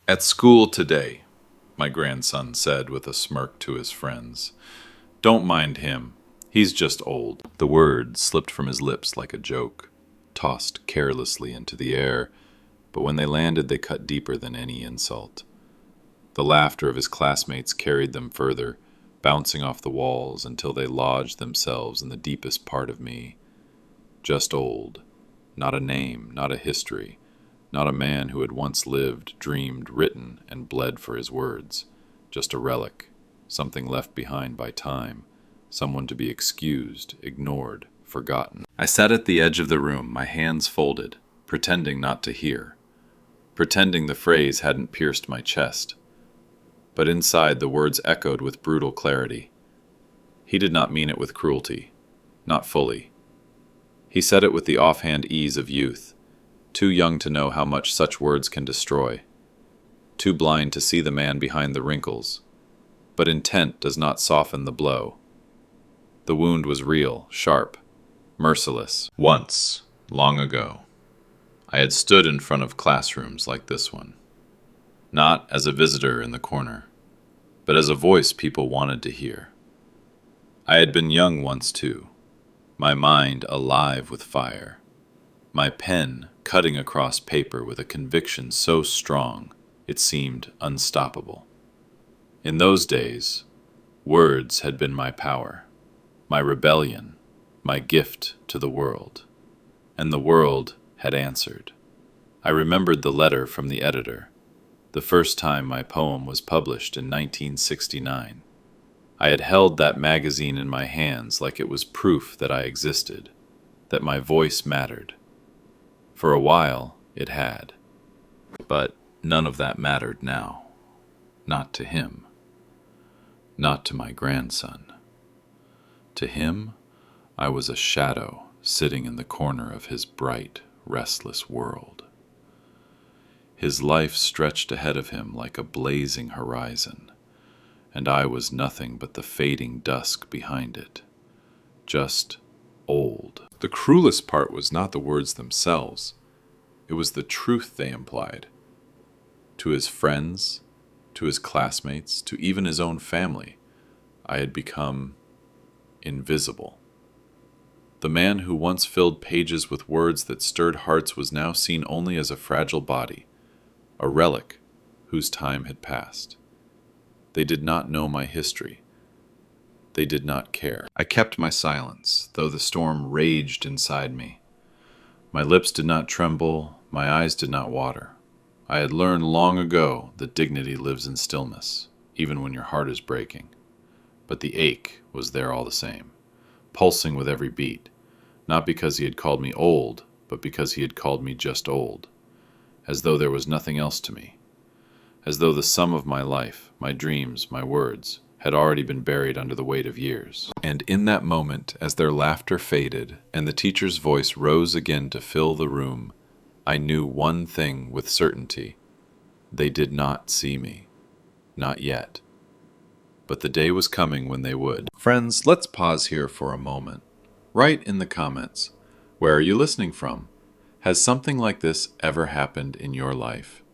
At school today, my grandson said with a smirk to his friends. Don't mind him. He's just old. The words slipped from his lips like a joke, tossed carelessly into the air, but when they landed, they cut deeper than any insult. The laughter of his classmates carried them further, bouncing off the walls until they lodged themselves in the deepest part of me. Just old. Not a name, not a history, not a man who had once lived, dreamed, written, and bled for his words. Just a relic, something left behind by time, someone to be excused, ignored, forgotten. I sat at the edge of the room, my hands folded, pretending not to hear, pretending the phrase hadn't pierced my chest. But inside the words echoed with brutal clarity. He did not mean it with cruelty, not fully. He said it with the offhand ease of youth, too young to know how much such words can destroy, too blind to see the man behind the wrinkles. But intent does not soften the blow. The wound was real, sharp, merciless. Once, long ago, I had stood in front of classrooms like this one, not as a visitor in the corner, but as a voice people wanted to hear. I had been young once too, my mind alive with fire, my pen cutting across paper with a conviction so strong it seemed unstoppable. In those days, words had been my power, my rebellion, my gift to the world, and the world had answered. I remembered the letter from the editor, the first time my poem was published in 1969. I had held that magazine in my hands like it was proof that I existed, that my voice mattered. For a while, it had. But none of that mattered now. Not to him. Not to my grandson. To him, I was a shadow sitting in the corner of his bright, restless world. His life stretched ahead of him like a blazing horizon, and I was nothing but the fading dusk behind it. Just old. The cruelest part was not the words themselves. It was the truth they implied. To his friends, to his classmates, to even his own family, I had become invisible. The man who once filled pages with words that stirred hearts was now seen only as a fragile body, a relic whose time had passed. They did not know my history. They did not care. I kept my silence, though the storm raged inside me. My lips did not tremble, my eyes did not water. I had learned long ago that dignity lives in stillness, even when your heart is breaking. But the ache was there all the same, pulsing with every beat, not because he had called me old, but because he had called me just old, as though there was nothing else to me, as though the sum of my life, my dreams, my words, had already been buried under the weight of years. And in that moment, as their laughter faded and the teacher's voice rose again to fill the room, I knew one thing with certainty. They did not see me. Not yet. But the day was coming when they would. Friends, let's pause here for a moment. Write in the comments, where are you listening from? Has something like this ever happened in your life?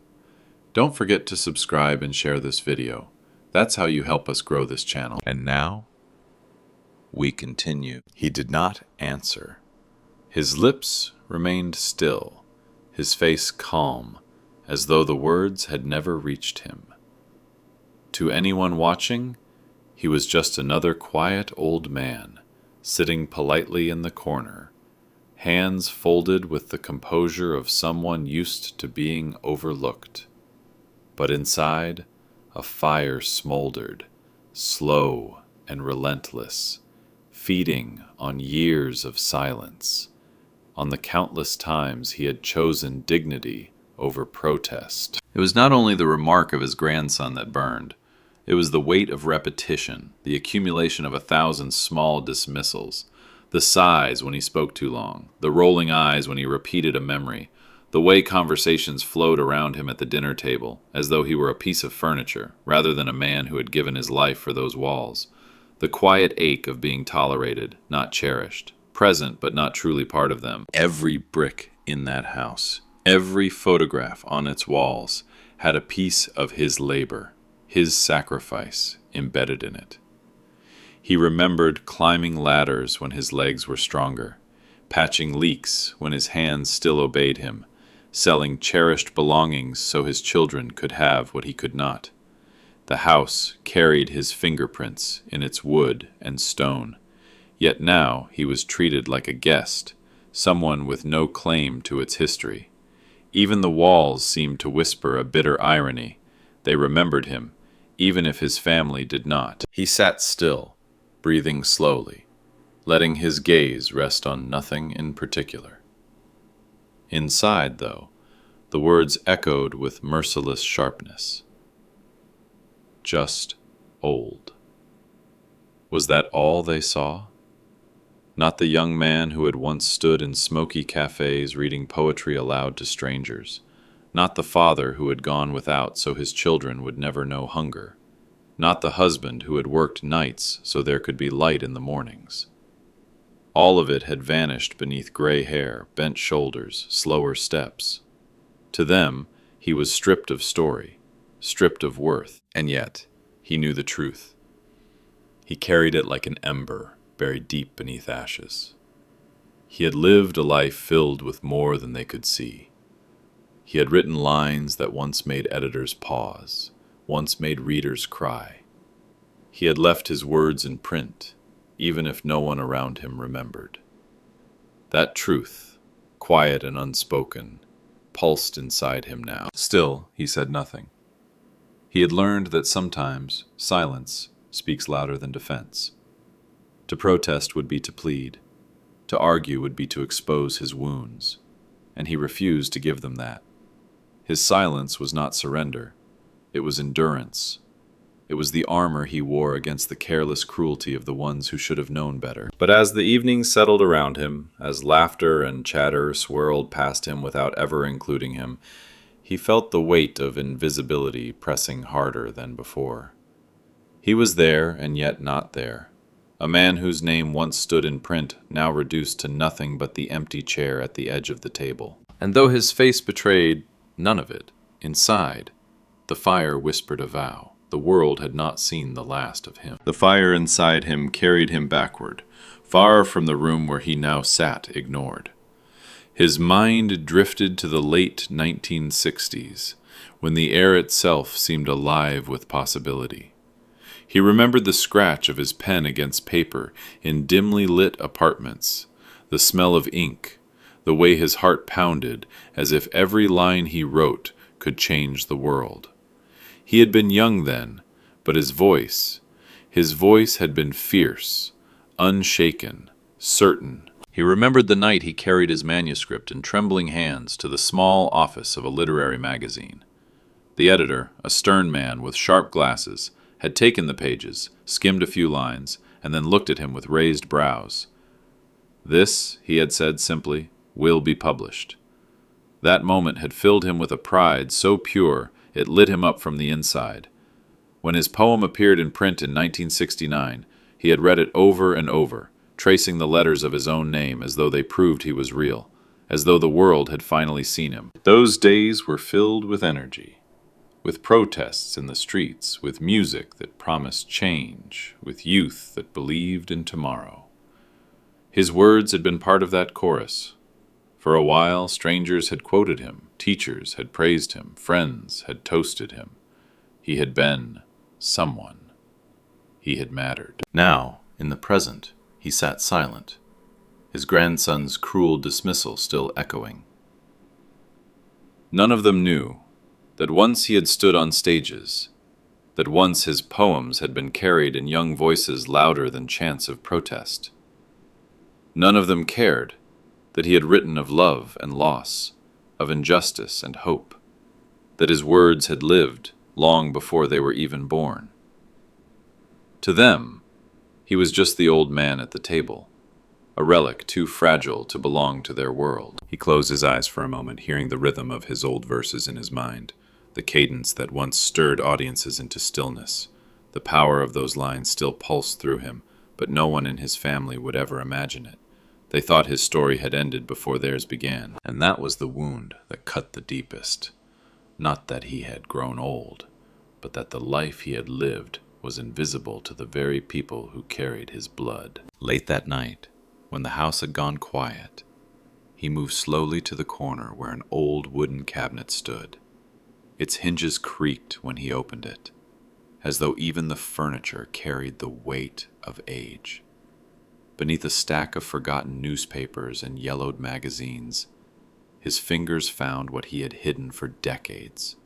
Don't forget to subscribe and share this video. That's how you help us grow this channel. And now, we continue. He did not answer. His lips remained still, his face calm, as though the words had never reached him. To anyone watching, he was just another quiet old man, sitting politely in the corner, hands folded with the composure of someone used to being overlooked. But inside, a fire smoldered, slow and relentless, feeding on years of silence, on the countless times he had chosen dignity over protest. It was not only the remark of his grandson that burned. It was the weight of repetition, the accumulation of 1,000 small dismissals, the sighs when he spoke too long, the rolling eyes when he repeated a memory, the way conversations flowed around him at the dinner table, as though he were a piece of furniture, rather than a man who had given his life for those walls, the quiet ache of being tolerated, not cherished, present but not truly part of them. Every brick in that house, every photograph on its walls, had a piece of his labor, his sacrifice, embedded in it. He remembered climbing ladders when his legs were stronger, patching leaks when his hands still obeyed him, selling cherished belongings so his children could have what he could not. The house carried his fingerprints in its wood and stone, yet now he was treated like a guest, someone with no claim to its history. Even the walls seemed to whisper a bitter irony. They remembered him, even if his family did not. He sat still, breathing slowly, letting his gaze rest on nothing in particular. Inside, though, the words echoed with merciless sharpness. Just old. Was that all they saw? Not the young man who had once stood in smoky cafes reading poetry aloud to strangers. Not the father who had gone without so his children would never know hunger. Not the husband who had worked nights so there could be light in the mornings. All of it had vanished beneath gray hair, bent shoulders, slower steps. To them, he was stripped of story, stripped of worth, and yet he knew the truth. He carried it like an ember buried deep beneath ashes. He had lived a life filled with more than they could see. He had written lines that once made editors pause, once made readers cry. He had left his words in print, even if no one around him remembered. That truth, quiet and unspoken, pulsed inside him now. Still, he said nothing. He had learned that sometimes silence speaks louder than defense. To protest would be to plead. To argue would be to expose his wounds, and he refused to give them that. His silence was not surrender. It was endurance. It was the armor he wore against the careless cruelty of the ones who should have known better. But as the evening settled around him, as laughter and chatter swirled past him without ever including him, he felt the weight of invisibility pressing harder than before. He was there and yet not there. A man whose name once stood in print, now reduced to nothing but the empty chair at the edge of the table. And though his face betrayed none of it, inside, the fire whispered a vow. The world had not seen the last of him. The fire inside him carried him backward, far from the room where he now sat ignored. His mind drifted to the late 1960s, when the air itself seemed alive with possibility. He remembered the scratch of his pen against paper in dimly lit apartments, the smell of ink, the way his heart pounded as if every line he wrote could change the world. He had been young then, but his voice had been fierce, unshaken, certain. He remembered the night he carried his manuscript in trembling hands to the small office of a literary magazine. The editor, a stern man with sharp glasses, had taken the pages, skimmed a few lines, and then looked at him with raised brows. "This," he had said simply, "will be published." That moment had filled him with a pride so pure it lit him up from the inside. When his poem appeared in print in 1969, he had read it over and over, tracing the letters of his own name as though they proved he was real, as though the world had finally seen him. Those days were filled with energy, with protests in the streets, with music that promised change, with youth that believed in tomorrow. His words had been part of that chorus. For a while, strangers had quoted him, teachers had praised him, friends had toasted him. He had been someone. He had mattered. Now, in the present, he sat silent, his grandson's cruel dismissal still echoing. None of them knew that once he had stood on stages, that once his poems had been carried in young voices louder than chants of protest. None of them cared that he had written of love and loss, of injustice and hope, that his words had lived long before they were even born. To them, he was just the old man at the table, a relic too fragile to belong to their world. He closed his eyes for a moment, hearing the rhythm of his old verses in his mind, the cadence that once stirred audiences into stillness. The power of those lines still pulsed through him, but no one in his family would ever imagine it. They thought his story had ended before theirs began, and that was the wound that cut the deepest. Not that he had grown old, but that the life he had lived was invisible to the very people who carried his blood. Late that night, when the house had gone quiet, he moved slowly to the corner where an old wooden cabinet stood. Its hinges creaked when he opened it, as though even the furniture carried the weight of age. Beneath a stack of forgotten newspapers and yellowed magazines, his fingers found what he had hidden for decades,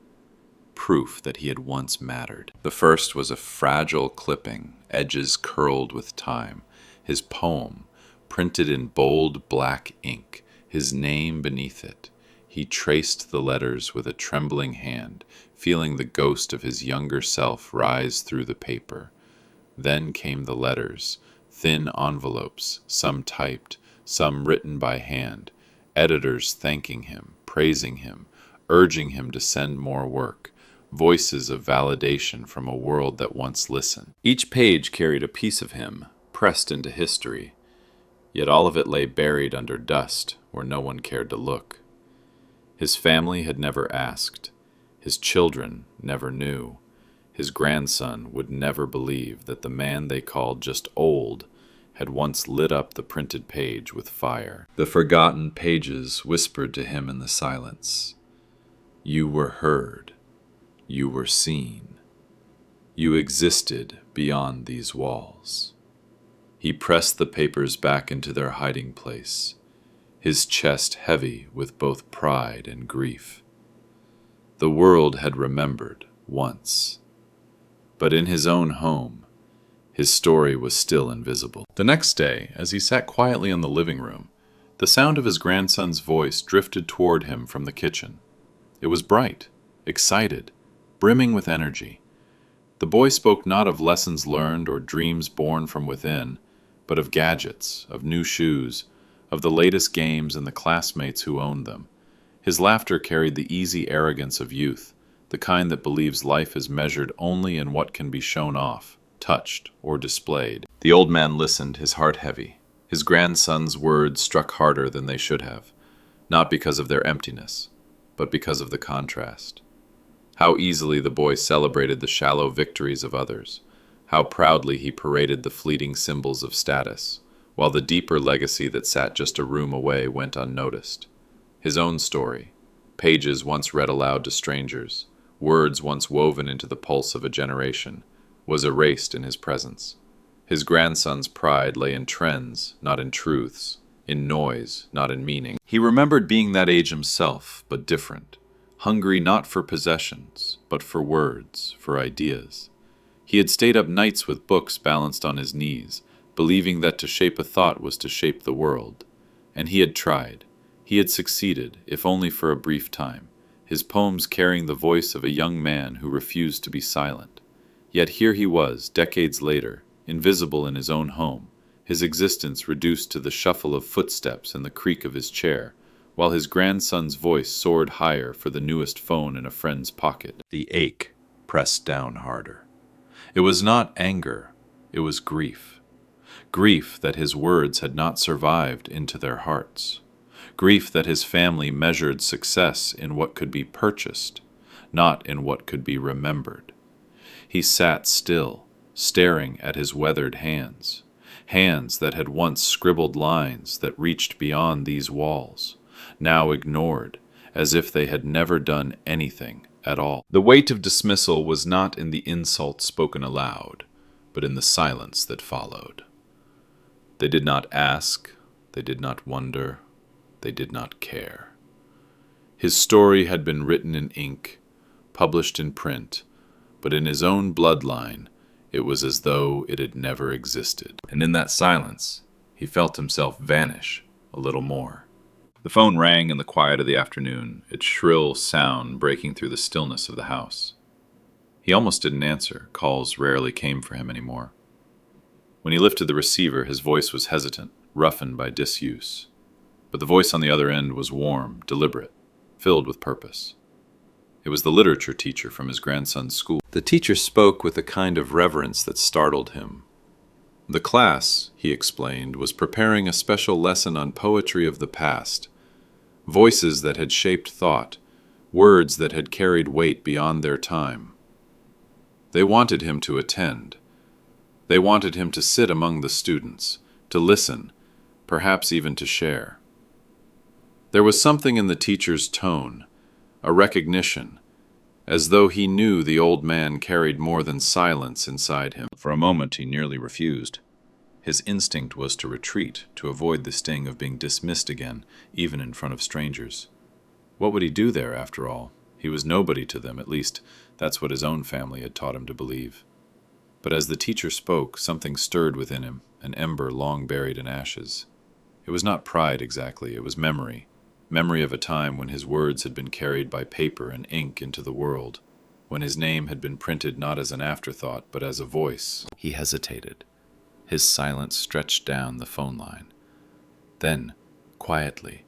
proof that he had once mattered. The first was a fragile clipping, edges curled with time, his poem, printed in bold black ink, his name beneath it. He traced the letters with a trembling hand, feeling the ghost of his younger self rise through the paper. Then came the letters, thin envelopes, some typed, some written by hand, editors thanking him, praising him, urging him to send more work, voices of validation from a world that once listened. Each page carried a piece of him, pressed into history, yet all of it lay buried under dust where no one cared to look. His family had never asked. His children never knew. His grandson would never believe that the man they called just old had once lit up the printed page with fire. The forgotten pages whispered to him in the silence. You were heard. You were seen. You existed beyond these walls. He pressed the papers back into their hiding place, his chest heavy with both pride and grief. The world had remembered once, but in his own home, his story was still invisible. The next day, as he sat quietly in the living room, the sound of his grandson's voice drifted toward him from the kitchen. It was bright, excited, brimming with energy. The boy spoke not of lessons learned or dreams born from within, but of gadgets, of new shoes, of the latest games and the classmates who owned them. His laughter carried the easy arrogance of youth, the kind that believes life is measured only in what can be shown off, touched, or displayed. The old man listened, his heart heavy. His grandson's words struck harder than they should have, not because of their emptiness, but because of the contrast. How easily the boy celebrated the shallow victories of others, how proudly he paraded the fleeting symbols of status, while the deeper legacy that sat just a room away went unnoticed. His own story, pages once read aloud to strangers, words once woven into the pulse of a generation, was erased in his presence. His grandson's pride lay in trends, not in truths, in noise, not in meaning. He remembered being that age himself, but different, hungry not for possessions, but for words, for ideas. He had stayed up nights with books balanced on his knees, believing that to shape a thought was to shape the world. And he had tried. He had succeeded, if only for a brief time, his poems carrying the voice of a young man who refused to be silent. Yet here he was, decades later, invisible in his own home, his existence reduced to the shuffle of footsteps and the creak of his chair, while his grandson's voice soared higher for the newest phone in a friend's pocket. The ache pressed down harder. It was not anger, it was grief. Grief that his words had not survived into their hearts. Grief that his family measured success in what could be purchased, not in what could be remembered. He sat still, staring at his weathered hands, hands that had once scribbled lines that reached beyond these walls, now ignored, as if they had never done anything at all. The weight of dismissal was not in the insult spoken aloud, but in the silence that followed. They did not ask, they did not wonder, they did not care. His story had been written in ink, published in print, but in his own bloodline, it was as though it had never existed. And in that silence, he felt himself vanish a little more. The phone rang in the quiet of the afternoon, its shrill sound breaking through the stillness of the house. He almost didn't answer. Calls rarely came for him anymore. When he lifted the receiver, his voice was hesitant, roughened by disuse. But the voice on the other end was warm, deliberate, filled with purpose. It was the literature teacher from his grandson's school. The teacher spoke with a kind of reverence that startled him. The class, he explained, was preparing a special lesson on poetry of the past, voices that had shaped thought, words that had carried weight beyond their time. They wanted him to attend. They wanted him to sit among the students, to listen, perhaps even to share. There was something in the teacher's tone, a recognition, as though he knew the old man carried more than silence inside him. For a moment he nearly refused. His instinct was to retreat, to avoid the sting of being dismissed again, even in front of strangers. What would he do there, after all? He was nobody to them, at least that's what his own family had taught him to believe. But as the teacher spoke, something stirred within him, an ember long buried in ashes. It was not pride exactly, it was memory. Memory of a time when his words had been carried by paper and ink into the world, when his name had been printed not as an afterthought, but as a voice. He hesitated. His silence stretched down the phone line. Then, quietly,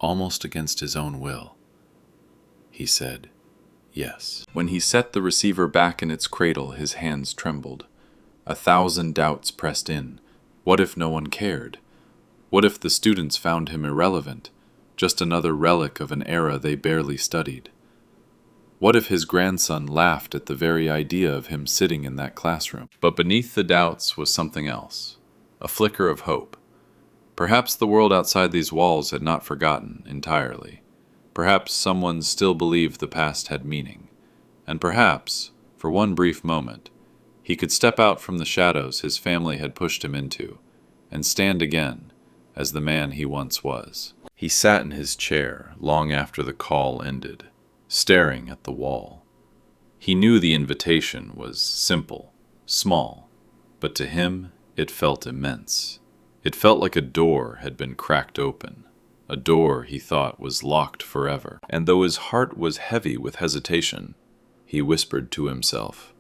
almost against his own will, he said, yes. When he set the receiver back in its cradle, his hands trembled. 1,000 doubts pressed in. What if no one cared? What if the students found him irrelevant, just another relic of an era they barely studied? What if his grandson laughed at the very idea of him sitting in that classroom? But beneath the doubts was something else, a flicker of hope. Perhaps the world outside these walls had not forgotten entirely. Perhaps someone still believed the past had meaning. And perhaps, for one brief moment, he could step out from the shadows his family had pushed him into, and stand again as the man he once was. He sat in his chair long after the call ended, staring at the wall. He knew the invitation was simple, small, but to him it felt immense. It felt like a door had been cracked open, a door he thought was locked forever. And though his heart was heavy with hesitation, he whispered to himself,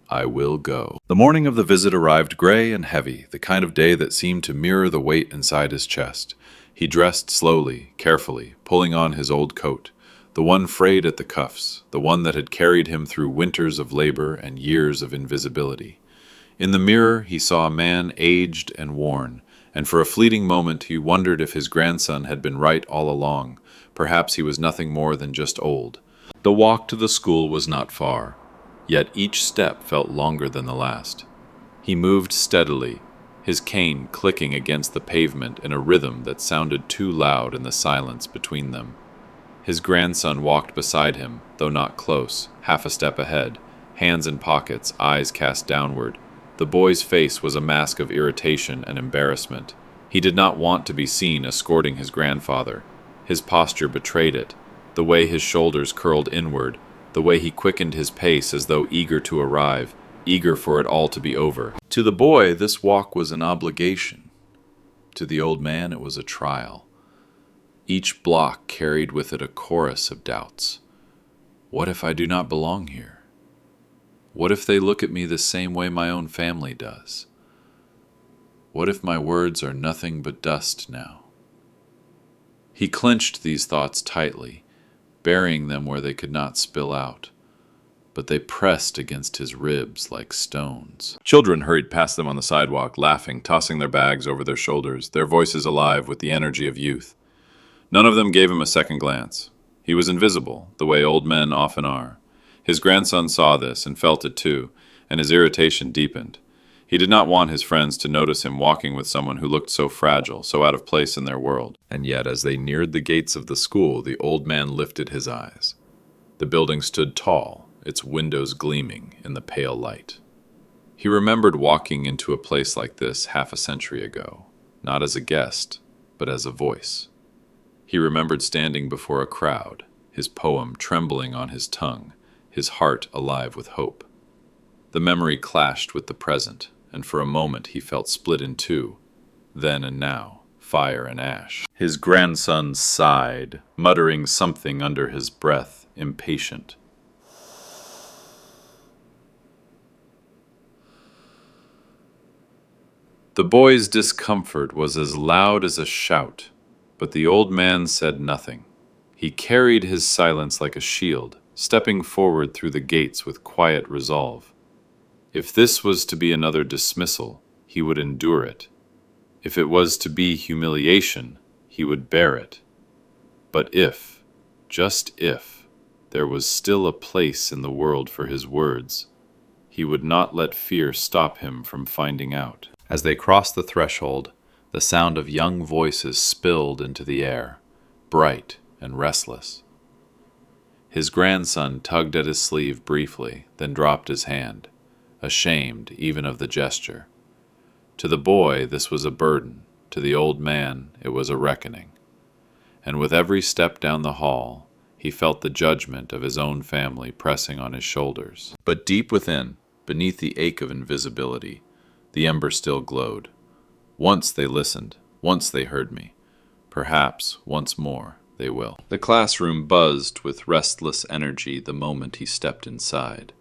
I will go. The morning of the visit arrived gray and heavy, the kind of day that seemed to mirror the weight inside his chest. He dressed slowly, carefully, pulling on his old coat, the one frayed at the cuffs, the one that had carried him through winters of labor and years of invisibility. In the mirror he saw a man aged and worn, and for a fleeting moment he wondered if his grandson had been right all along. Perhaps he was nothing more than just old. The walk to the school was not far, yet each step felt longer than the last. He moved steadily, his cane clicking against the pavement in a rhythm that sounded too loud in the silence between them. His grandson walked beside him, though not close, half a step ahead, hands in pockets, eyes cast downward. The boy's face was a mask of irritation and embarrassment. He did not want to be seen escorting his grandfather. His posture betrayed it, the way his shoulders curled inward, the way he quickened his pace as though eager to arrive, eager for it all to be over. To the boy, this walk was an obligation. To the old man, it was a trial. Each block carried with it a chorus of doubts. What if I do not belong here? What if they look at me the same way my own family does? What if my words are nothing but dust now? He clenched these thoughts tightly, burying them where they could not spill out, but they pressed against his ribs like stones. Children hurried past them on the sidewalk, laughing, tossing their bags over their shoulders, their voices alive with the energy of youth. None of them gave him a second glance. He was invisible, the way old men often are. His grandson saw this and felt it too, and his irritation deepened. He did not want his friends to notice him walking with someone who looked so fragile, so out of place in their world. And yet, as they neared the gates of the school, the old man lifted his eyes. The building stood tall, its windows gleaming in the pale light. He remembered walking into a place like this half a century ago, not as a guest, but as a voice. He remembered standing before a crowd, his poem trembling on his tongue, his heart alive with hope. The memory clashed with the present, and for a moment he felt split in two, then and now, fire and ash. His grandson sighed, muttering something under his breath, impatient. The boy's discomfort was as loud as a shout, but the old man said nothing. He carried his silence like a shield, stepping forward through the gates with quiet resolve. If this was to be another dismissal, he would endure it. If it was to be humiliation, he would bear it. But if, Just if there was still a place in the world for his words, he would not let fear stop him from finding out. As they crossed the threshold, the sound of young voices spilled into the air, bright and restless. His grandson tugged at his sleeve briefly, then dropped his hand, ashamed even of the gesture. To the boy, this was a burden. To the old man, it was a reckoning. And with every step down the hall, he felt the judgment of his own family pressing on his shoulders. But deep within, beneath the ache of invisibility, the ember still glowed. Once they listened, once they heard me. Perhaps once more they will. The classroom buzzed with restless energy the moment he stepped inside.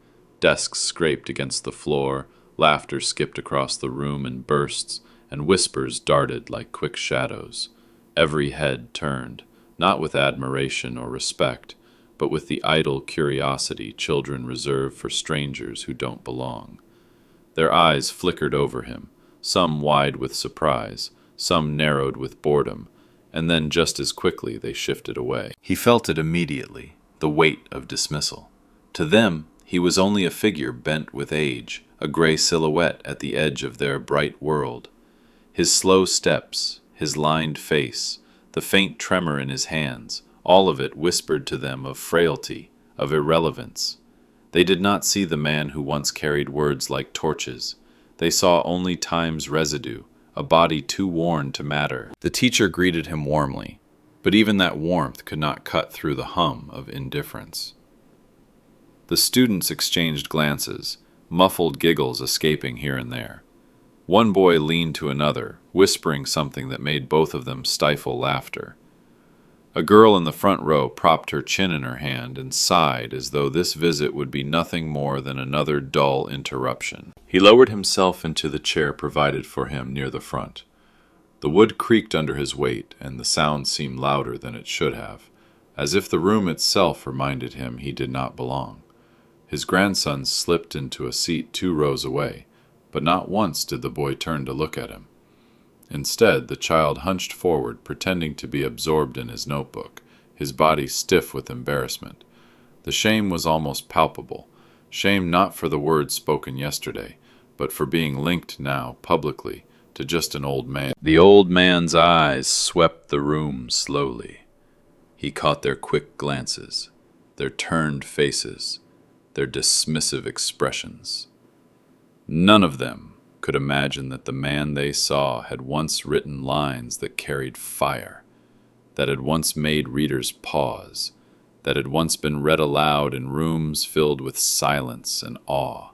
Desks scraped against the floor, laughter skipped across the room in bursts, and whispers darted like quick shadows. Every head turned, not with admiration or respect, but with the idle curiosity children reserve for strangers who don't belong. Their eyes flickered over him, some wide with surprise, some narrowed with boredom, and then just as quickly they shifted away. He felt it immediately, the weight of dismissal. To them, he was only a figure bent with age, a gray silhouette at the edge of their bright world. His slow steps, his lined face, the faint tremor in his hands, all of it whispered to them of frailty, of irrelevance. They did not see the man who once carried words like torches. They saw only time's residue, a body too worn to matter. The teacher greeted him warmly, but even that warmth could not cut through the hum of indifference. The students exchanged glances, muffled giggles escaping here and there. One boy leaned to another, whispering something that made both of them stifle laughter. A girl in the front row propped her chin in her hand and sighed as though this visit would be nothing more than another dull interruption. He lowered himself into the chair provided for him near the front. The wood creaked under his weight, and the sound seemed louder than it should have, as if the room itself reminded him he did not belong. His grandson slipped into a seat 2 rows away, but not once did the boy turn to look at him. Instead, the child hunched forward, pretending to be absorbed in his notebook, his body stiff with embarrassment. The shame was almost palpable, shame not for the words spoken yesterday, but for being linked now, publicly, to just an old man. The old man's eyes swept the room slowly. He caught their quick glances, their turned faces, their dismissive expressions. None of them could imagine that the man they saw had once written lines that carried fire, that had once made readers pause, that had once been read aloud in rooms filled with silence and awe.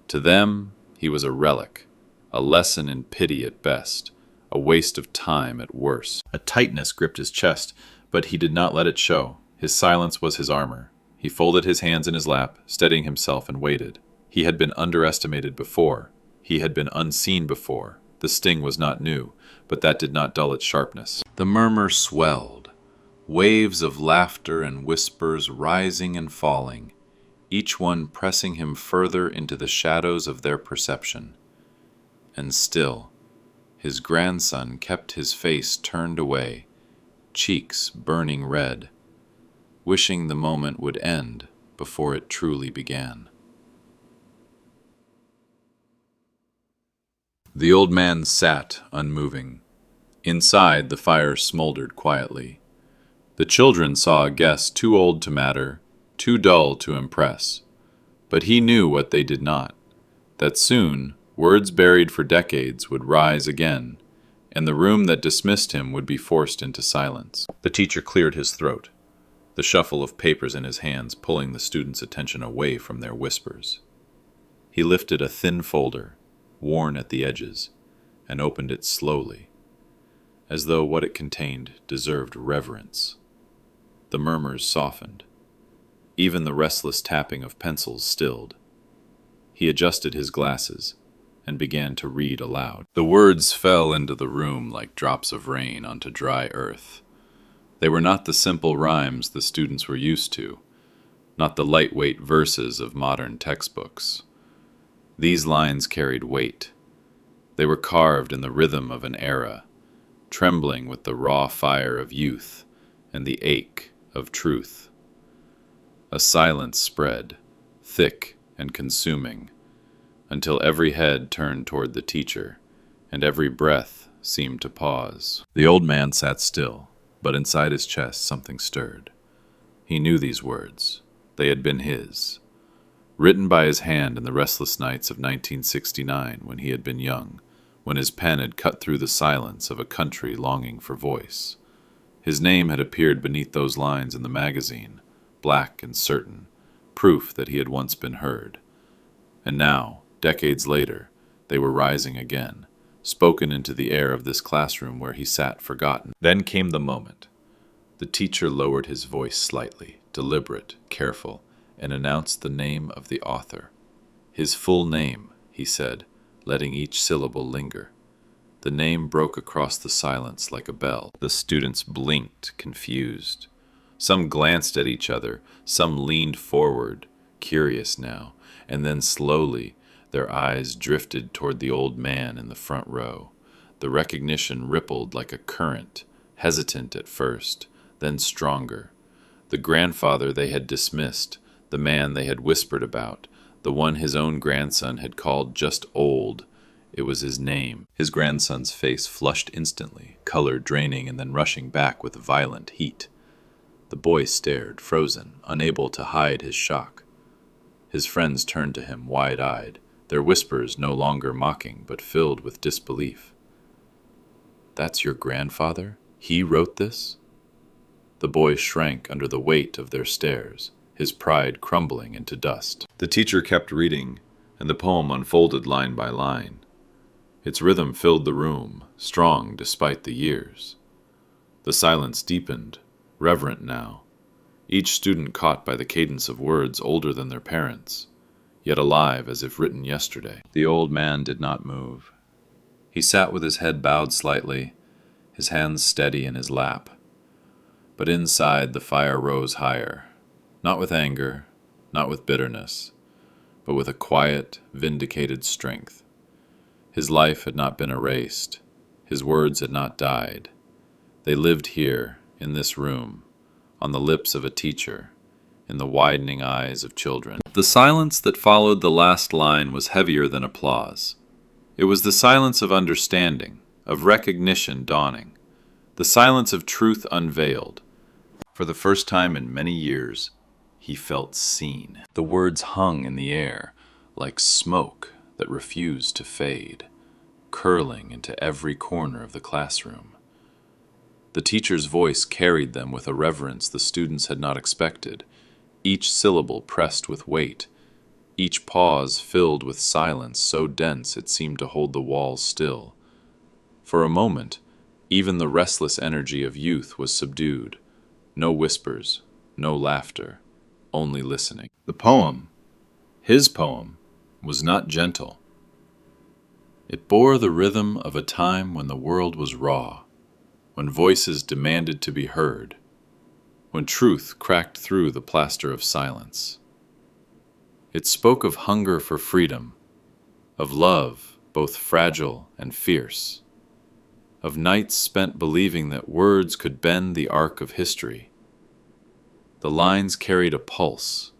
To them, he was a relic, a lesson in pity at best, a waste of time at worst. A tightness gripped his chest, but he did not let it show. His silence was his armor. He folded his hands in his lap, steadying himself, and waited. He had been underestimated before. He had been unseen before. The sting was not new, but that did not dull its sharpness. The murmur swelled, waves of laughter and whispers rising and falling, each one pressing him further into the shadows of their perception. And still, his grandson kept his face turned away, cheeks burning red, wishing the moment would end before it truly began. The old man sat unmoving. Inside, the fire smoldered quietly. The children saw a guest too old to matter, too dull to impress. But he knew what they did not, that soon words buried for decades would rise again, and the room that dismissed him would be forced into silence. The teacher cleared his throat, the shuffle of papers in his hands pulling the students' attention away from their whispers. He lifted a thin folder, worn at the edges, and opened it slowly, as though what it contained deserved reverence. The murmurs softened. Even the restless tapping of pencils stilled. He adjusted his glasses and began to read aloud. The words fell into the room like drops of rain onto dry earth. They were not the simple rhymes the students were used to, not the lightweight verses of modern textbooks. These lines carried weight. They were carved in the rhythm of an era, trembling with the raw fire of youth and the ache of truth. A silence spread, thick and consuming, until every head turned toward the teacher, and every breath seemed to pause. The old man sat still, but inside his chest something stirred. He knew these words. They had been his, written by his hand in the restless nights of 1969 when he had been young, when his pen had cut through the silence of a country longing for voice. His name had appeared beneath those lines in the magazine, black and certain, proof that he had once been heard. And now, decades later, they were rising again, spoken into the air of this classroom where he sat forgotten. Then came the moment. The teacher lowered his voice slightly, deliberate, careful, and announced the name of the author. His full name, he said, letting each syllable linger. The name broke across the silence like a bell. The students blinked, confused. Some glanced at each other, some leaned forward, curious now, and then slowly their eyes drifted toward the old man in the front row. The recognition rippled like a current, hesitant at first, then stronger. The grandfather they had dismissed, the man they had whispered about, the one his own grandson had called just old. It was his name. His grandson's face flushed instantly, color draining and then rushing back with violent heat. The boy stared, frozen, unable to hide his shock. His friends turned to him, wide-eyed, their whispers no longer mocking but filled with disbelief. "That's your grandfather? He wrote this?" The boy shrank under the weight of their stares, his pride crumbling into dust. The teacher kept reading, and the poem unfolded line by line. Its rhythm filled the room, strong despite the years. The silence deepened, reverent now, each student caught by the cadence of words older than their parents, yet alive as if written yesterday. The old man did not move. He sat with his head bowed slightly, his hands steady in his lap. But inside the fire rose higher, not with anger, not with bitterness, but with a quiet, vindicated strength. His life had not been erased. His words had not died. They lived here, in this room, on the lips of a teacher, in the widening eyes of children. The silence that followed the last line was heavier than applause. It was the silence of understanding, of recognition dawning, the silence of truth unveiled. For the first time in many years, he felt seen. The words hung in the air, like smoke that refused to fade, curling into every corner of the classroom. The teacher's voice carried them with a reverence the students had not expected, each syllable pressed with weight, each pause filled with silence so dense it seemed to hold the walls still. For a moment, even the restless energy of youth was subdued. No whispers, no laughter, only listening. The poem, his poem, was not gentle. It bore the rhythm of a time when the world was raw, when voices demanded to be heard, when truth cracked through the plaster of silence. It spoke of hunger for freedom, of love both fragile and fierce, of nights spent believing that words could bend the arc of history. The lines carried a pulse,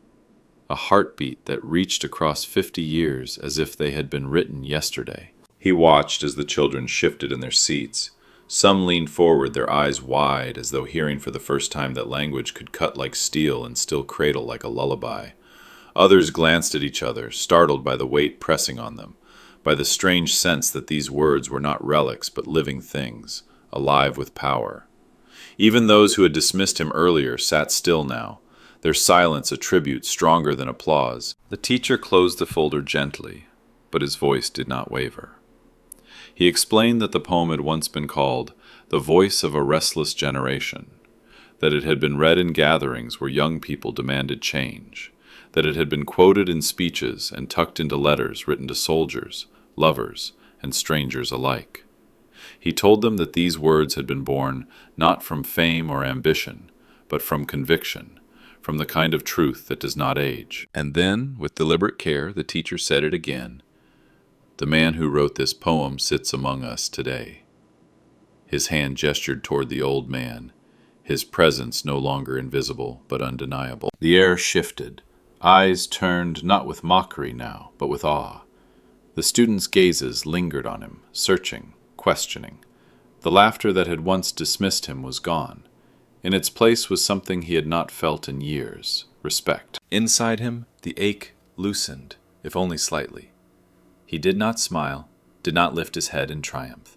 a heartbeat that reached across 50 years as if they had been written yesterday. He watched as the children shifted in their seats. Some leaned forward, their eyes wide, as though hearing for the first time that language could cut like steel and still cradle like a lullaby. Others glanced at each other, startled by the weight pressing on them, by the strange sense that these words were not relics but living things, alive with power. Even those who had dismissed him earlier sat still now, their silence a tribute stronger than applause. The teacher closed the folder gently, but his voice did not waver. He explained that the poem had once been called "The Voice of a Restless Generation," that it had been read in gatherings where young people demanded change, that it had been quoted in speeches and tucked into letters written to soldiers, lovers, and strangers alike. He told them that these words had been born not from fame or ambition, but from conviction, from the kind of truth that does not age. And then, with deliberate care, the teacher said it again. The man who wrote this poem sits among us today. His hand gestured toward the old man, his presence no longer invisible but undeniable. The air shifted. Eyes turned not with mockery now, but with awe. The students' gazes lingered on him, searching, questioning. The laughter that had once dismissed him was gone. In its place was something he had not felt in years: respect. Inside him, the ache loosened, if only slightly. He did not smile, did not lift his head in triumph.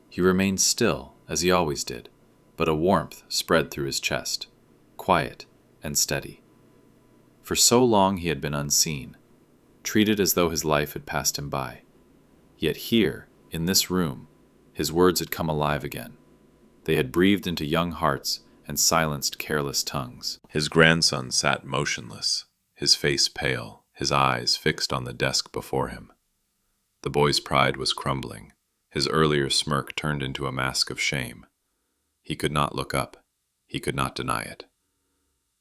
He remained still, as he always did, but a warmth spread through his chest, quiet and steady. For so long he had been unseen, treated as though his life had passed him by. Yet here, in this room, his words had come alive again. They had breathed into young hearts and silenced careless tongues. His grandson sat motionless, his face pale, his eyes fixed on the desk before him. The boy's pride was crumbling. His earlier smirk turned into a mask of shame. He could not look up. He could not deny it.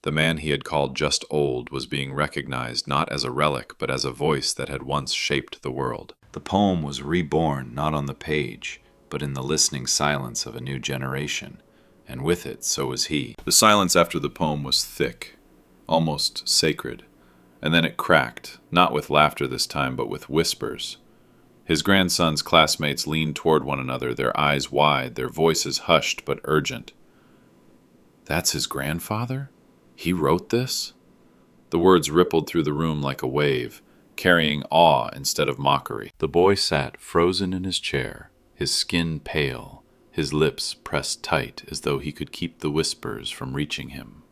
The man he had called just old was being recognized not as a relic, but as a voice that had once shaped the world. The poem was reborn not on the page, but in the listening silence of a new generation, and with it, so was he. The silence after the poem was thick, almost sacred, and then it cracked, not with laughter this time, but with whispers. His grandson's classmates leaned toward one another, their eyes wide, their voices hushed but urgent. "That's his grandfather? He wrote this?" The words rippled through the room like a wave, carrying awe instead of mockery. The boy sat frozen in his chair, his skin pale, his lips pressed tight as though he could keep the whispers from reaching him.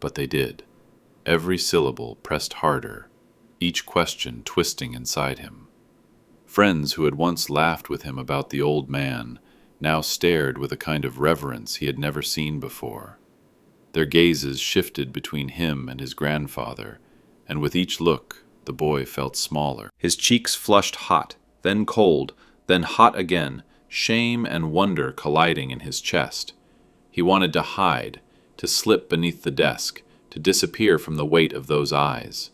But they did. Every syllable pressed harder, each question twisting inside him. Friends who had once laughed with him about the old man now stared with a kind of reverence he had never seen before. Their gazes shifted between him and his grandfather, and with each look, the boy felt smaller. His cheeks flushed hot, then cold, then hot again, shame and wonder colliding in his chest. He wanted to hide, to slip beneath the desk, to disappear from the weight of those eyes.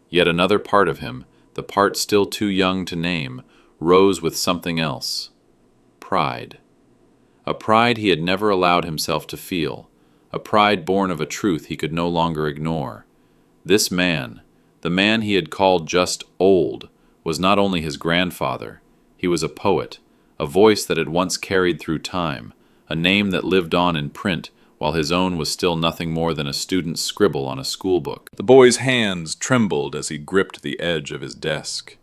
Yet another part of him, the part still too young to name, rose with something else. Pride. A pride he had never allowed himself to feel, a pride born of a truth he could no longer ignore. This man, the man he had called just old, was not only his grandfather. He was a poet, a voice that had once carried through time, a name that lived on in print, while his own was still nothing more than a student's scribble on a schoolbook. The boy's hands trembled as he gripped the edge of his desk.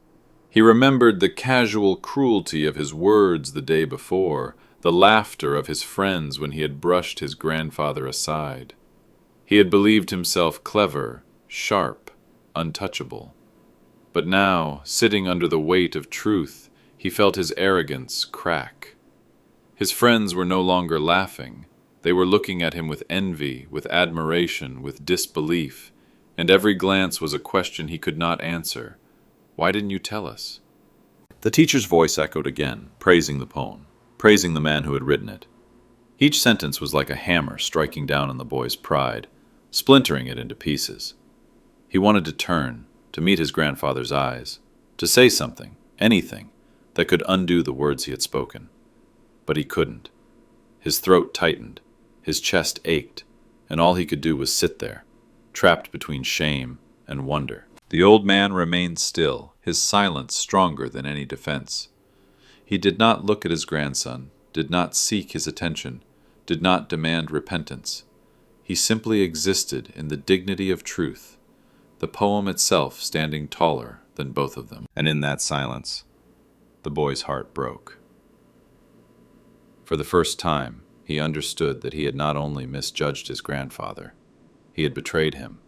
He remembered the casual cruelty of his words the day before, the laughter of his friends when he had brushed his grandfather aside. He had believed himself clever, sharp, untouchable. But now, sitting under the weight of truth, he felt his arrogance crack. His friends were no longer laughing. They were looking at him with envy, with admiration, with disbelief, and every glance was a question he could not answer. "Why didn't you tell us?" The teacher's voice echoed again, praising the poem, praising the man who had written it. Each sentence was like a hammer striking down on the boy's pride, splintering it into pieces. He wanted to turn, to meet his grandfather's eyes, to say something, anything, that could undo the words he had spoken. But he couldn't. His throat tightened, his chest ached, and all he could do was sit there, trapped between shame and wonder. The old man remained still, his silence stronger than any defense. He did not look at his grandson, did not seek his attention, did not demand repentance. He simply existed in the dignity of truth, the poem itself standing taller than both of them. And in that silence, the boy's heart broke. For the first time, he understood that he had not only misjudged his grandfather, he had betrayed him.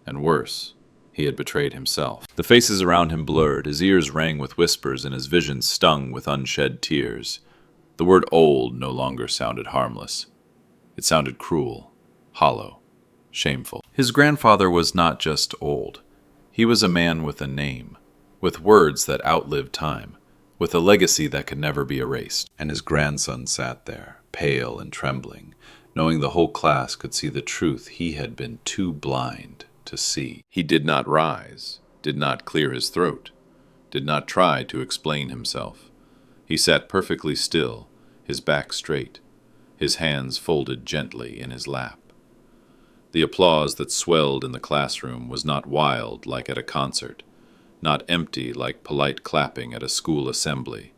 And worse, he had betrayed himself. The faces around him blurred, his ears rang with whispers, and his vision stung with unshed tears. The word old no longer sounded harmless. It sounded cruel, hollow, shameful. His grandfather was not just old. He was a man with a name, with words that outlived time, with a legacy that could never be erased. And his grandson sat there, pale and trembling, knowing the whole class could see the truth he had been too blind to see. He did not rise, did not clear his throat, did not try to explain himself. He sat perfectly still, his back straight, his hands folded gently in his lap. The applause that swelled in the classroom was not wild like at a concert, not empty like polite clapping at a school assembly.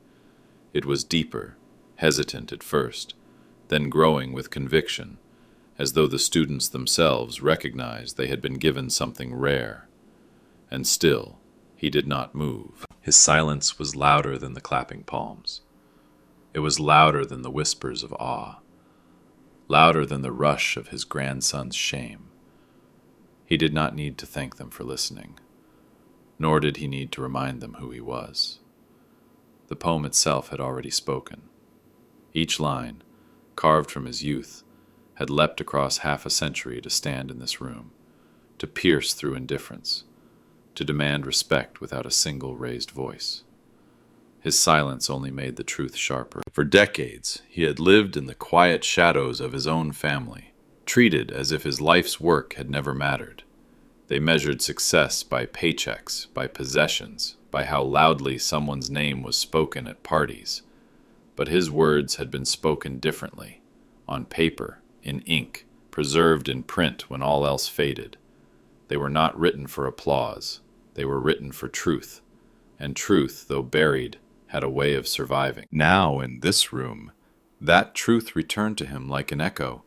It was deeper, hesitant at first, then growing with conviction, as though the students themselves recognized they had been given something rare. And still, he did not move. His silence was louder than the clapping palms. It was louder than the whispers of awe, louder than the rush of his grandson's shame. He did not need to thank them for listening, nor did he need to remind them who he was. The poem itself had already spoken. Each line, carved from his youth, had leapt across half a century to stand in this room, to pierce through indifference, to demand respect without a single raised voice. His silence only made the truth sharper. For decades, he had lived in the quiet shadows of his own family, treated as if his life's work had never mattered. They measured success by paychecks, by possessions, by how loudly someone's name was spoken at parties. But his words had been spoken differently, on paper, in ink, preserved in print when all else faded. They were not written for applause. They were written for truth. And truth, though buried, had a way of surviving. Now, in this room, that truth returned to him like an echo.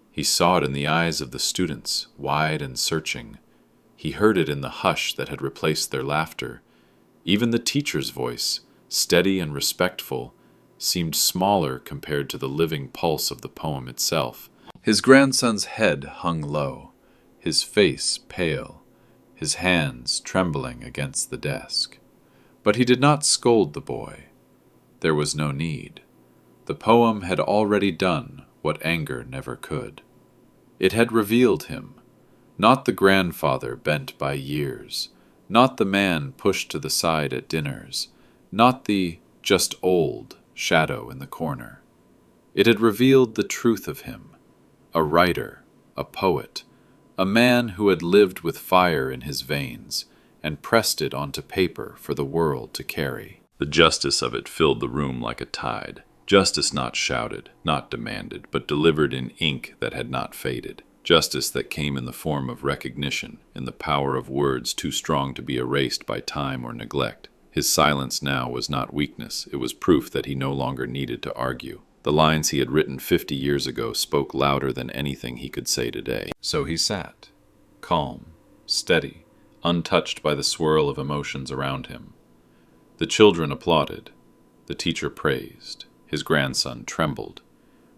He saw it in the eyes of the students, wide and searching. He heard it in the hush that had replaced their laughter. Even the teacher's voice, steady and respectful, seemed smaller compared to the living pulse of the poem itself. His grandson's head hung low, his face pale, his hands trembling against the desk. But he did not scold the boy. There was no need. The poem had already done what anger never could. It had revealed him, not the grandfather bent by years, not the man pushed to the side at dinners, not the just old shadow in the corner. It had revealed the truth of him, a writer, a poet, a man who had lived with fire in his veins and pressed it onto paper for the world to carry. The justice of it filled the room like a tide. Justice not shouted, not demanded, but delivered in ink that had not faded. Justice that came in the form of recognition, in the power of words too strong to be erased by time or neglect. His silence now was not weakness, it was proof that he no longer needed to argue. The lines he had written 50 years ago spoke louder than anything he could say today. So he sat, calm, steady, untouched by the swirl of emotions around him. The children applauded. The teacher praised. His grandson trembled.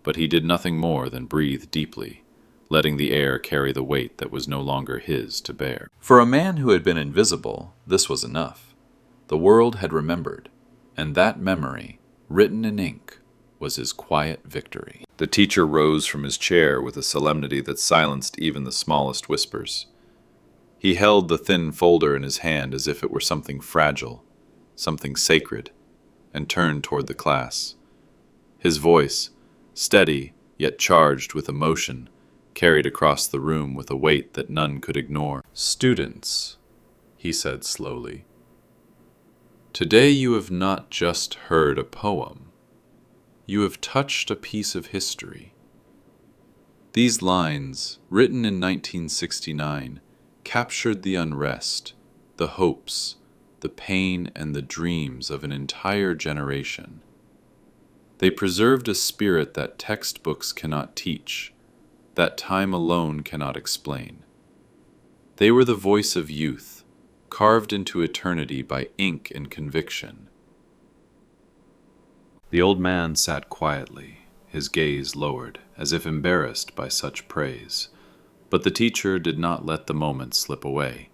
But he did nothing more than breathe deeply, letting the air carry the weight that was no longer his to bear. For a man who had been invisible, this was enough. The world had remembered, and that memory, written in ink, was his quiet victory. The teacher rose from his chair with a solemnity that silenced even the smallest whispers. He held the thin folder in his hand as if it were something fragile, something sacred, and turned toward the class. His voice, steady yet charged with emotion, carried across the room with a weight that none could ignore. "Students," he said slowly, "today you have not just heard a poem. You have touched a piece of history. These lines, written in 1969, captured the unrest, the hopes, the pain, and the dreams of an entire generation. They preserved a spirit that textbooks cannot teach, that time alone cannot explain. They were the voice of youth, carved into eternity by ink and conviction." The old man sat quietly, his gaze lowered, as if embarrassed by such praise. But the teacher did not let the moment slip away.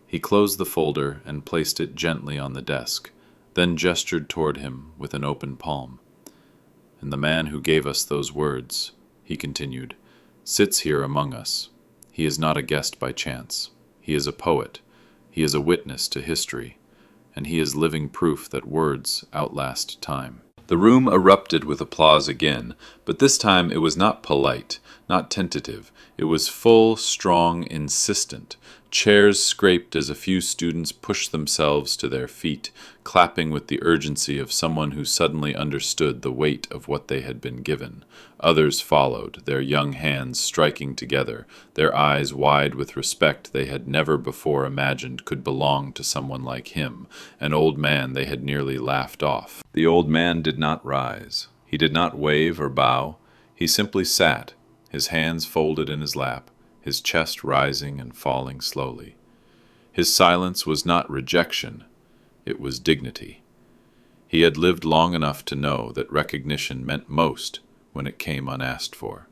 He closed the folder and placed it gently on the desk, then gestured toward him with an open palm. "And the man who gave us those words," he continued, "sits here among us. He is not a guest by chance. He is a poet. He is a witness to history. And he is living proof that words outlast time." The room erupted with applause again, but this time it was not polite, Not tentative. It was full, strong, insistent. Chairs scraped as a few students pushed themselves to their feet, clapping with the urgency of someone who suddenly understood the weight of what they had been given. Others followed, their young hands striking together, their eyes wide with respect they had never before imagined could belong to someone like him, an old man they had nearly laughed off. The old man did not rise. He did not wave or bow. He simply sat, his hands folded in his lap, his chest rising and falling slowly. His silence was not rejection, it was dignity. He had lived long enough to know that recognition meant most when it came unasked for.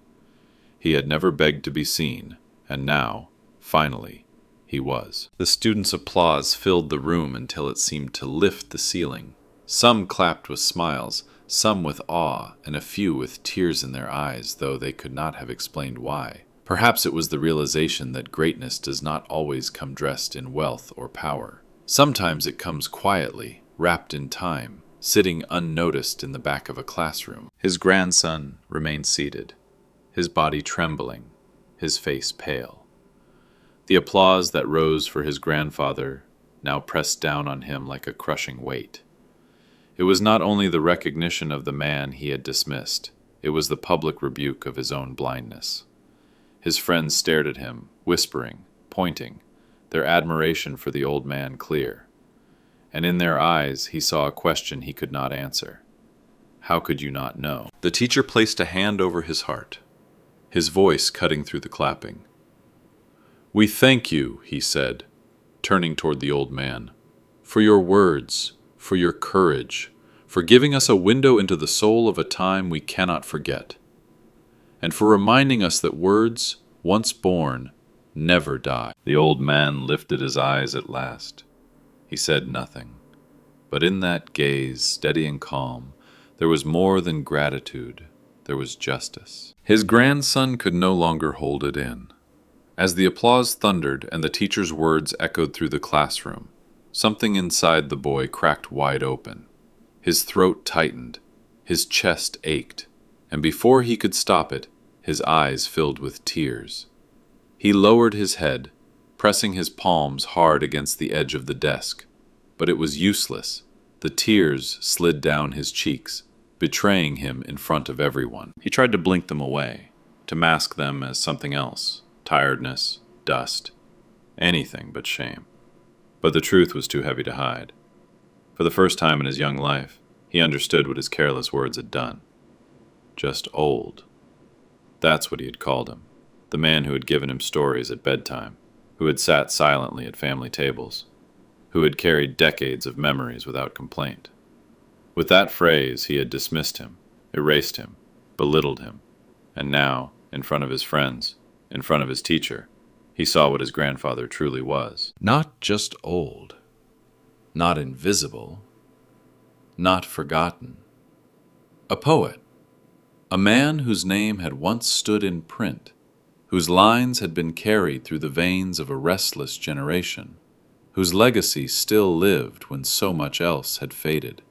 He had never begged to be seen, and now, finally, he was. The students' applause filled the room until it seemed to lift the ceiling. Some clapped with smiles, some with awe, and a few with tears in their eyes, though they could not have explained why. Perhaps it was the realization that greatness does not always come dressed in wealth or power. Sometimes it comes quietly, wrapped in time, sitting unnoticed in the back of a classroom. His grandson remained seated, his body trembling, his face pale. The applause that rose for his grandfather now pressed down on him like a crushing weight. It was not only the recognition of the man he had dismissed, it was the public rebuke of his own blindness. His friends stared at him, whispering, pointing, their admiration for the old man clear. And in their eyes he saw a question he could not answer. How could you not know? The teacher placed a hand over his heart, his voice cutting through the clapping. "We thank you," he said, turning toward the old man, "for your words, for your courage, for giving us a window into the soul of a time we cannot forget, and for reminding us that words, once born, never die." The old man lifted his eyes at last. He said nothing, but in that gaze, steady and calm, there was more than gratitude, there was justice. His grandson could no longer hold it in. As the applause thundered and the teacher's words echoed through the classroom, something inside the boy cracked wide open. His throat tightened, his chest ached, and before he could stop it, his eyes filled with tears. He lowered his head, pressing his palms hard against the edge of the desk, but it was useless. The tears slid down his cheeks, betraying him in front of everyone. He tried to blink them away, to mask them as something else, tiredness, dust, anything but shame. But the truth was too heavy to hide. For the first time in his young life, he understood what his careless words had done. Just old. That's what he had called him, the man who had given him stories at bedtime, who had sat silently at family tables, who had carried decades of memories without complaint. With that phrase, he had dismissed him, erased him, belittled him, and now, in front of his friends, in front of his teacher, he saw what his grandfather truly was. Not just old, not invisible, not forgotten. A poet, a man whose name had once stood in print, whose lines had been carried through the veins of a restless generation, whose legacy still lived when so much else had faded.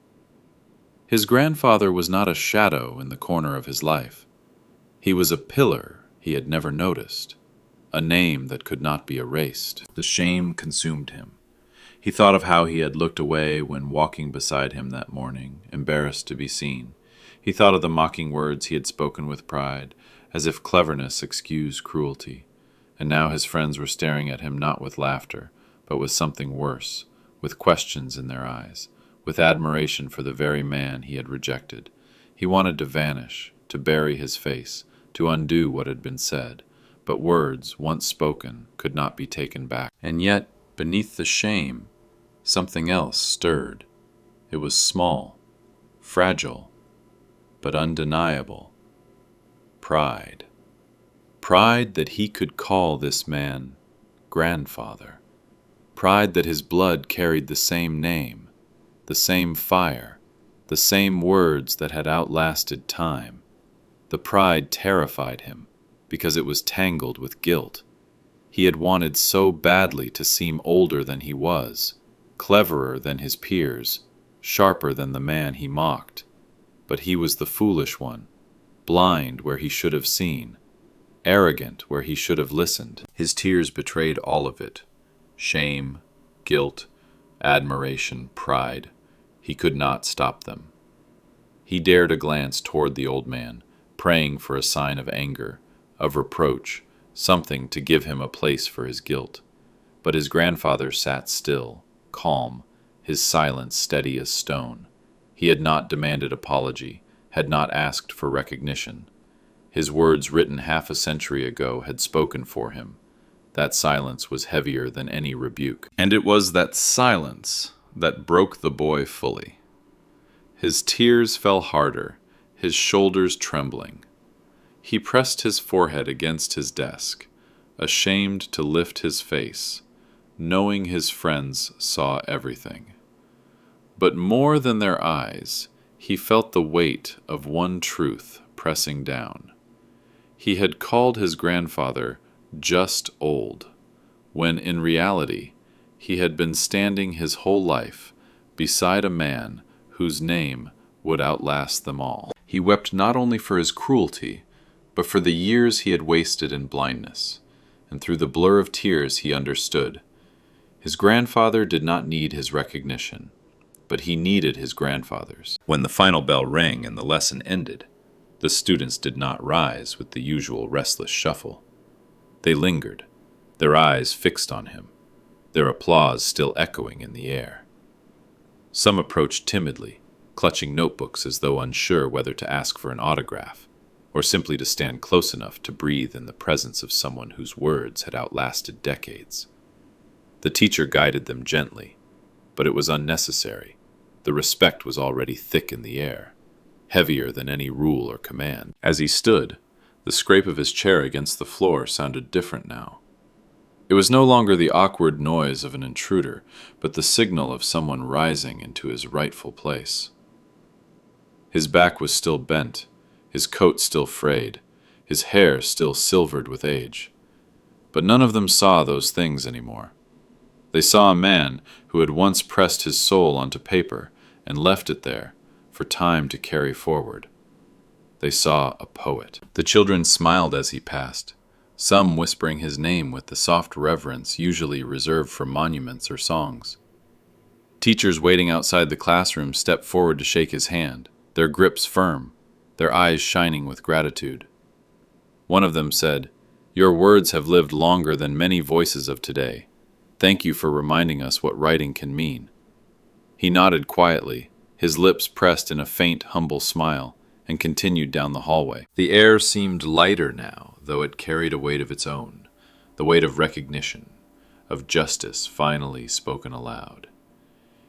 His grandfather was not a shadow in the corner of his life. He was a pillar he had never noticed, a name that could not be erased. The shame consumed him. He thought of how he had looked away when walking beside him that morning, embarrassed to be seen. He thought of the mocking words he had spoken with pride, as if cleverness excused cruelty. And now his friends were staring at him not with laughter, but with something worse, with questions in their eyes, with admiration for the very man he had rejected. He wanted to vanish, to bury his face, to undo what had been said. But words, once spoken, could not be taken back. And yet, beneath the shame, something else stirred. It was small, fragile, but undeniable. Pride. Pride that he could call this man grandfather. Pride that his blood carried the same name, the same fire, the same words that had outlasted time. The pride terrified him, because it was tangled with guilt. He had wanted so badly to seem older than he was, cleverer than his peers, sharper than the man he mocked. But he was the foolish one, blind where he should have seen. arrogant where he should have listened. His tears betrayed all of it. Shame, guilt, admiration, pride. He could not stop them. He dared a glance toward the old man, praying for a sign of anger, of reproach, something to give him a place for his guilt. But his grandfather sat still, calm, his silence steady as stone. He had not demanded apology, had not asked for recognition. His words written half a century ago had spoken for him. That silence was heavier than any rebuke. And it was that silence that broke the boy fully. His tears fell harder, his shoulders trembling. He pressed his forehead against his desk, ashamed to lift his face, knowing his friends saw everything. But more than their eyes, he felt the weight of one truth pressing down. He had called his grandfather just old, when in reality he had been standing his whole life beside a man whose name would outlast them all. He wept not only for his cruelty, but for the years he had wasted in blindness, and through the blur of tears he understood. His grandfather did not need his recognition, but he needed his grandfather's. When the final bell rang and the lesson ended, the students did not rise with the usual restless shuffle. They lingered, their eyes fixed on him, their applause still echoing in the air. Some approached timidly, clutching notebooks as though unsure whether to ask for an autograph, or simply to stand close enough to breathe in the presence of someone whose words had outlasted decades. The teacher guided them gently, but it was unnecessary. The respect was already thick in the air, heavier than any rule or command. As he stood, the scrape of his chair against the floor sounded different now. It was no longer the awkward noise of an intruder, but the signal of someone rising into his rightful place. His back was still bent, his coat still frayed, his hair still silvered with age. But none of them saw those things anymore. They saw a man who had once pressed his soul onto paper and left it there for time to carry forward. They saw a poet. The children smiled as he passed, some whispering his name with the soft reverence usually reserved for monuments or songs. Teachers waiting outside the classroom stepped forward to shake his hand, their grips firm, their eyes shining with gratitude. One of them said, "Your words have lived longer than many voices of today. Thank you for reminding us what writing can mean." He nodded quietly, his lips pressed in a faint, humble smile, and continued down the hallway. The air seemed lighter now, though it carried a weight of its own, the weight of recognition, of justice finally spoken aloud.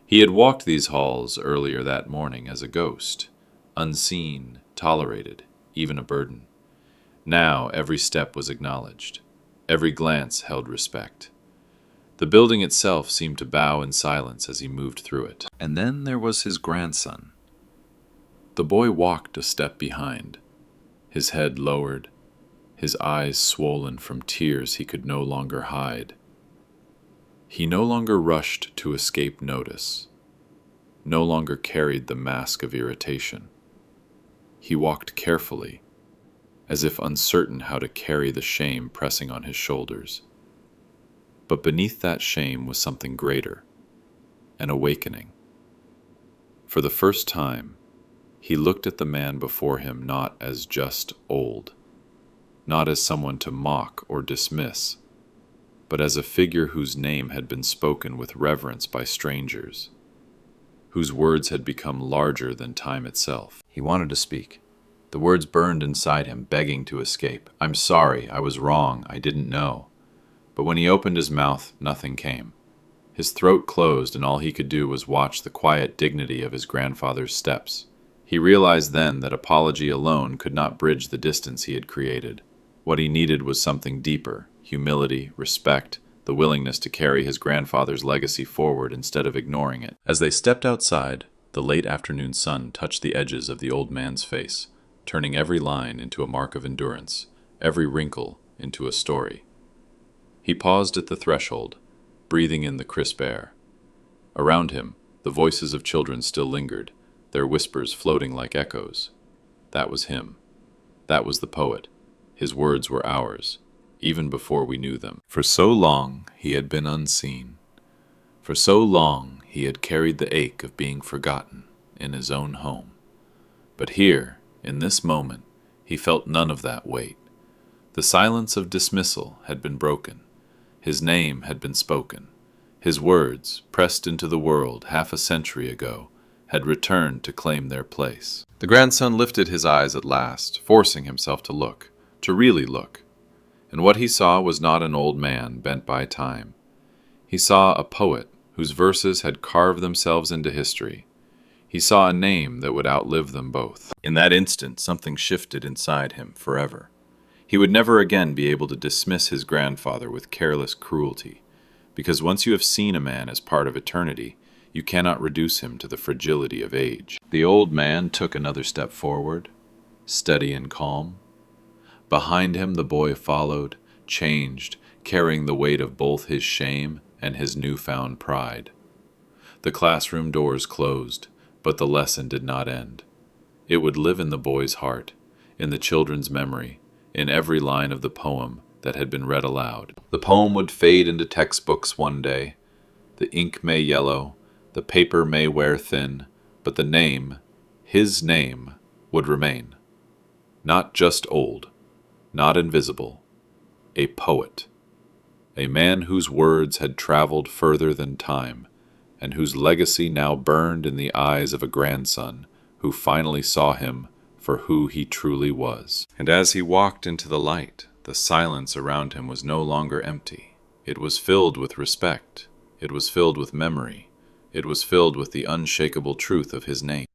He had walked these halls earlier that morning as a ghost, unseen, tolerated, even a burden. Now every step was acknowledged, every glance held respect. The building itself seemed to bow in silence as he moved through it. And then there was his grandson. The boy walked a step behind, his head lowered, his eyes swollen from tears he could no longer hide. He no longer rushed to escape notice, no longer carried the mask of irritation. He walked carefully, as if uncertain how to carry the shame pressing on his shoulders. But beneath that shame was something greater, an awakening. For the first time, he looked at the man before him not as just old, not as someone to mock or dismiss, but as a figure whose name had been spoken with reverence by strangers, whose words had become larger than time itself. He wanted to speak. The words burned inside him, begging to escape. "I'm sorry, I was wrong, I didn't know." But when he opened his mouth, nothing came. His throat closed, and all he could do was watch the quiet dignity of his grandfather's steps. He realized then that apology alone could not bridge the distance he had created. What he needed was something deeper: humility, respect, the willingness to carry his grandfather's legacy forward instead of ignoring it. As they stepped outside, the late afternoon sun touched the edges of the old man's face, turning every line into a mark of endurance, every wrinkle into a story. He paused at the threshold, breathing in the crisp air. Around him, the voices of children still lingered, their whispers floating like echoes. That was him. That was the poet. His words were ours, even before we knew them. For so long he had been unseen. For so long he had carried the ache of being forgotten in his own home. But here, in this moment, he felt none of that weight. The silence of dismissal had been broken. His name had been spoken. His words, pressed into the world half a century ago, had returned to claim their place. The grandson lifted his eyes at last, forcing himself to look, to really look. And what he saw was not an old man bent by time. He saw a poet whose verses had carved themselves into history. He saw a name that would outlive them both. In that instant, something shifted inside him forever. He would never again be able to dismiss his grandfather with careless cruelty, because once you have seen a man as part of eternity, you cannot reduce him to the fragility of age. The old man took another step forward, steady and calm. Behind him the boy followed, changed, carrying the weight of both his shame and his newfound pride. The classroom doors closed, but the lesson did not end. It would live in the boy's heart, in the children's memory, in every line of the poem that had been read aloud. The poem would fade into textbooks one day. The ink may yellow, the paper may wear thin, but the name, his name, would remain. Not just old, not invisible, a poet. A man whose words had traveled further than time, and whose legacy now burned in the eyes of a grandson who finally saw him for who he truly was. And as he walked into the light, the silence around him was no longer empty. It was filled with respect. It was filled with memory. It was filled with the unshakable truth of his name.